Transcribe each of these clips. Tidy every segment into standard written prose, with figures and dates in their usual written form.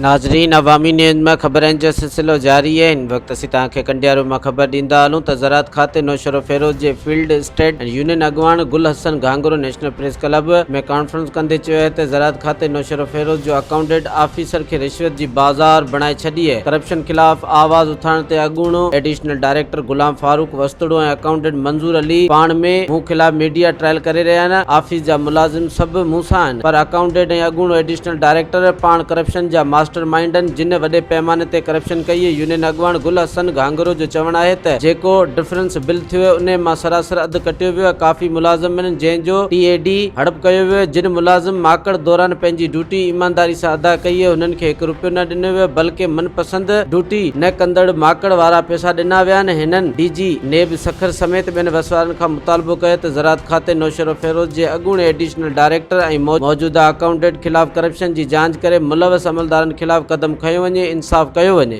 नाज़रीन, अवामी न्यूज़ में ख़बरनि जो सिलसिलो जारी है। इन वक्त असीं तव्हांखे ڪنڊيارو में ख़बर ॾींदा हलूं त زراعت खाते नोशहरोफिरोज जे फील्ड स्टेट यूनियन अॻवाण गुल हसन घांगहरो नेशनल प्रेस क्लब में कॉन्फ्रेंस कंदे चयो है त زراعت खाते नोशहरोफिरोज जो अकाउंटेंट ऑफिसर खे रिश्वत जी बाज़ार बणाए छॾी है। करप्शन खिलाफ़ आवाज़ उठाइण ते अॻूणो एडिशनल डायरेक्टर गुलाम फारूक वस्तड़ो ऐं अकाउंटेंट मंजूर अली पाण में मूं खिलाफ़ मीडिया ट्रायल करे रहिया आहिनि। ऑफिस जा मुलाज़िम सभु मूं सां आहिनि, पर अकाउंटेंट ऐं अॻूणो एडिशनल डायरेक्टर पाण करप्शन जा मास्टर माइंड आहिनि, जिन वॾे पैमाने ते करप्शन कई है। यूनियन अॻवाण गुल हसन घांगहरो जो चवणु आहे त जेको डिफरेंस बिल थियो उन मां सरासर अधु कटियो वियो। काफ़ी मुलाज़िम आहिनि जंहिंजो TAD हड़प कयो वियो। जिन मुलाज़िम माकड़ दौरान पंहिंजी ड्यूटी ईमानदारी सां अदा कई है, हुननि खे 1 रुपयो न ॾिनो वियो, बल्कि मनपसंद ड्यूटी न कंदड़ माकड़ वारा पैसा ॾिना विया आहिनि। हिननि DG नेब सखर समेत ॿियनि वसवारनि खां मुतालबो कयो त زراعت खाते नोशहरोफिरोज जे अॻूणे एडिशनल डायरेक्टर ऐं मौजूदा अकाउंटेंट खिलाफ़ करप्शन जी जांच करे मुलवस अमलदारनि खिलाफ़ कदम खयो वञे, इंसाफ़ कयो वञे।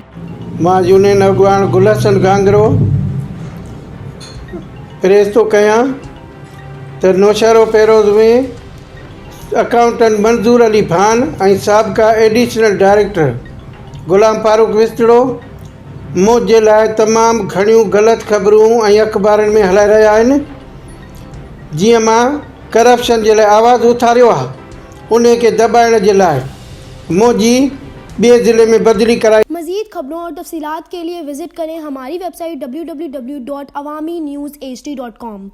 मां यूनियन अॻवाण गुल हसन घांगहरो प्रेस तो कयां त नोशहरोफिरोज में अकाउंटेंट मंजूर अली खान ऐं साबिक़ा एडिशनल डायरेक्टर गुलाम फारूक वस्तड़ो मुंहिंजे लाइ तमामु घणियूं ग़लति ख़बरूं ऐं अख़बारनि में हलाए रहिया आहिनि। जीअं मां करप्शन जे लाइ आवाज़ उथारियो आहे, उन खे दॿाइण जे लाइ मुंहिंजी ॿिए ज़िले में बदली कराई। मज़ीद खबरों और तफसीलात के लिए विजिट करें हमारी वेबसाइट www.awamiNewsHD.com।